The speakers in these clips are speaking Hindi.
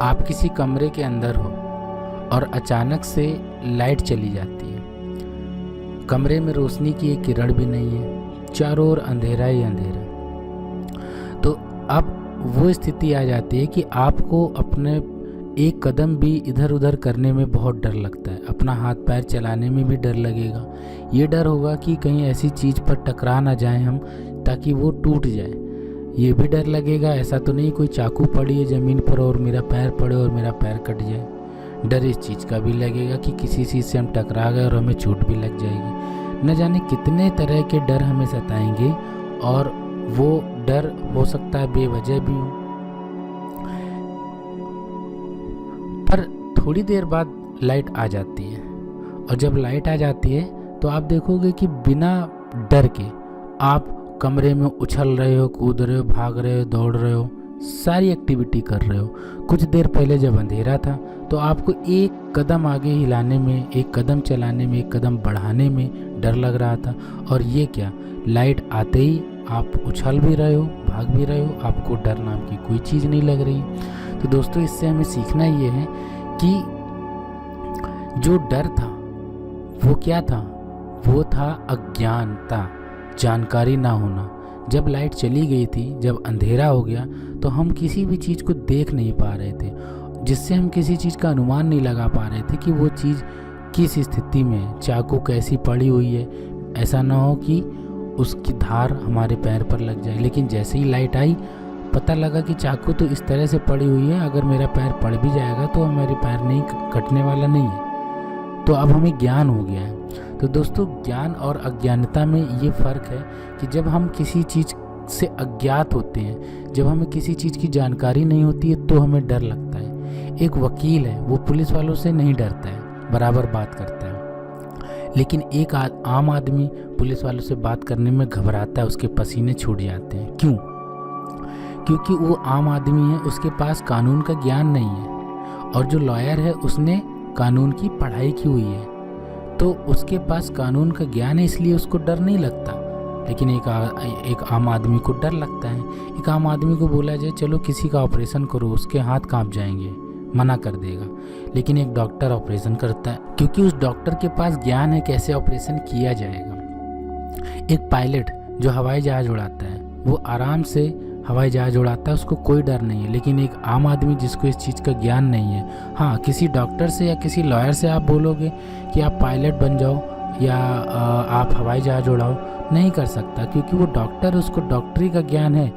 आप किसी कमरे के अंदर हो और अचानक से लाइट चली जाती है। कमरे में रोशनी की एक किरण भी नहीं है, चारों ओर अंधेरा ही अंधेरा। तो अब वो स्थिति आ जाती है कि आपको अपने एक कदम भी इधर उधर करने में बहुत डर लगता है। अपना हाथ पैर चलाने में भी डर लगेगा। ये डर होगा कि कहीं ऐसी चीज़ पर टकरा ना जाए हम, ताकि वो टूट जाए। ये भी डर लगेगा, ऐसा तो नहीं कोई चाकू पड़ी है ज़मीन पर और मेरा पैर पड़े और मेरा पैर कट जाए। डर इस चीज़ का भी लगेगा कि किसी चीज़ से हम टकरा गए और हमें चोट भी लग जाएगी। न जाने कितने तरह के डर हमें सताएंगे, और वो डर हो सकता है बेवजह भी हो। पर थोड़ी देर बाद लाइट आ जाती है, और जब लाइट आ जाती है तो आप देखोगे कि बिना डर के आप कमरे में उछल रहे हो, कूद रहे हो, भाग रहे हो, दौड़ रहे हो, सारी एक्टिविटी कर रहे हो। कुछ देर पहले जब अंधेरा था तो आपको एक कदम आगे हिलाने में, एक कदम चलाने में, एक कदम बढ़ाने में डर लग रहा था। और ये क्या, लाइट आते ही आप उछल भी रहे हो, भाग भी रहे हो, आपको डर नाम की कोई चीज़ नहीं लग रही। तो दोस्तों, इससे हमें सीखना ये है कि जो डर था वो क्या था, वो था अज्ञानता, जानकारी ना होना। जब लाइट चली गई थी, जब अंधेरा हो गया, तो हम किसी भी चीज़ को देख नहीं पा रहे थे, जिससे हम किसी चीज़ का अनुमान नहीं लगा पा रहे थे कि वो चीज़ किस स्थिति में है, चाकू कैसी पड़ी हुई है। ऐसा ना हो कि उसकी धार हमारे पैर पर लग जाए। लेकिन जैसे ही लाइट आई, पता लगा कि चाकू तो इस तरह से पड़ी हुई है, अगर मेरा पैर पड़ भी जाएगा तो मेरे पैर नहीं कटने वाला नहीं है। तो अब हमें ज्ञान हो गया है। तो दोस्तों, ज्ञान और अज्ञानता में ये फ़र्क है कि जब हम किसी चीज़ से अज्ञात होते हैं, जब हमें किसी चीज़ की जानकारी नहीं होती है, तो हमें डर लगता है। एक वकील है, वो पुलिस वालों से नहीं डरता है, बराबर बात करता है। लेकिन एक आम आदमी पुलिस वालों से बात करने में घबराता है, उसके पसीने छूट जाते हैं। क्यों? क्योंकि वो आम आदमी है, उसके पास कानून का ज्ञान नहीं है। और जो लॉयर है, उसने कानून की पढ़ाई की हुई है, तो उसके पास कानून का ज्ञान है, इसलिए उसको डर नहीं लगता। लेकिन एक आम आदमी को डर लगता है। एक आम आदमी को बोला जाए चलो किसी का ऑपरेशन करो, उसके हाथ कांप जाएंगे, मना कर देगा। लेकिन एक डॉक्टर ऑपरेशन करता है, क्योंकि उस डॉक्टर के पास ज्ञान है कैसे ऑपरेशन किया जाएगा। एक पायलट जो हवाई जहाज़ उड़ाता है, वो आराम से हवाई जहाज़ उड़ाता है, उसको कोई डर नहीं है। लेकिन एक आम आदमी जिसको इस चीज़ का ज्ञान नहीं है, हाँ, किसी डॉक्टर से या किसी लॉयर से आप बोलोगे कि आप पायलट बन जाओ या आप हवाई जहाज़ उड़ाओ, नहीं कर सकता, क्योंकि वो डॉक्टर, उसको डॉक्टरी का ज्ञान है,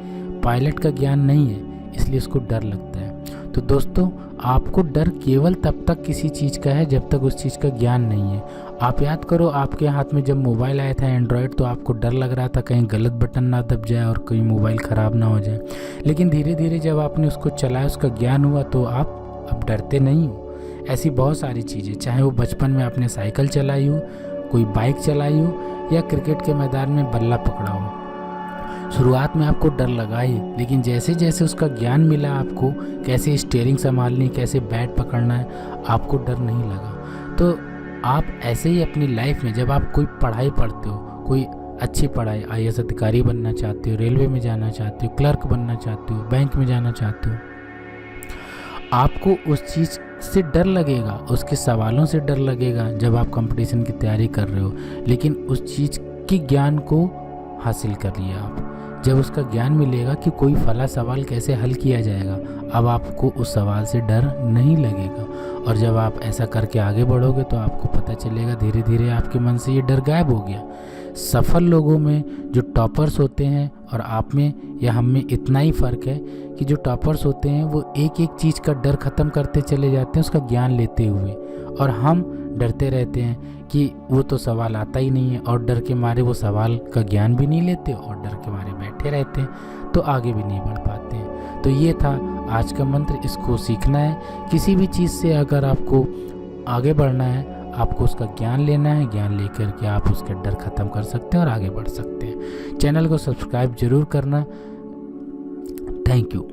पायलट का ज्ञान नहीं है, इसलिए उसको डर लगता है। तो दोस्तों, आपको डर केवल तब तक किसी चीज़ का है जब तक उस चीज़ का ज्ञान नहीं है। आप याद करो, आपके हाथ में जब मोबाइल आया था एंड्रॉयड, तो आपको डर लग रहा था कहीं गलत बटन ना दब जाए और कोई मोबाइल ख़राब ना हो जाए। लेकिन धीरे धीरे जब आपने उसको चलाया, उसका ज्ञान हुआ, तो आप अब डरते नहीं हो। ऐसी बहुत सारी चीज़ें, चाहे वो बचपन में आपने साइकिल चलाई हो, कोई बाइक चलाई हो, या क्रिकेट के मैदान में बल्ला पकड़ा हो। शुरुआत में आपको डर लगा ही, लेकिन जैसे जैसे उसका ज्ञान मिला आपको, कैसे स्टीयरिंग संभालनी, कैसे बैट पकड़ना है, आपको डर नहीं लगा। तो आप ऐसे ही अपनी लाइफ में, जब आप कोई पढ़ाई पढ़ते हो, कोई अच्छी पढ़ाई, IAS अधिकारी बनना चाहते हो, रेलवे में जाना चाहते हो, क्लर्क बनना चाहते हो, बैंक में जाना चाहते हो, आपको उस चीज़ से डर लगेगा, उसके सवालों से डर लगेगा जब आप कंपटीशन की तैयारी कर रहे हो। लेकिन उस चीज़ के ज्ञान को हासिल कर लिया आप। जब उसका ज्ञान मिलेगा कि कोई फला सवाल कैसे हल किया जाएगा, अब आपको उस सवाल से डर नहीं लगेगा। और जब आप ऐसा करके आगे बढ़ोगे तो आपको पता चलेगा धीरे धीरे आपके मन से ये डर गायब हो गया। सफल लोगों में जो टॉपर्स होते हैं और आप में या हम में इतना ही फ़र्क है कि जो टॉपर्स होते हैं वो एक एक चीज़ का डर ख़त्म करते चले जाते हैं उसका ज्ञान लेते हुए, और हम डरते रहते हैं कि वो तो सवाल आता ही नहीं है, और डर के मारे वो सवाल का ज्ञान भी नहीं लेते और डर के मारे बैठे रहते हैं, तो आगे भी नहीं बढ़ पाते हैं। तो ये था आज का मंत्र, इसको सीखना है। किसी भी चीज़ से अगर आपको आगे बढ़ना है, आपको उसका ज्ञान लेना है, ज्ञान लेकर के आप उसके डर ख़त्म कर सकते हैं और आगे बढ़ सकते हैं। चैनल को सब्सक्राइब जरूर करना। Thank you.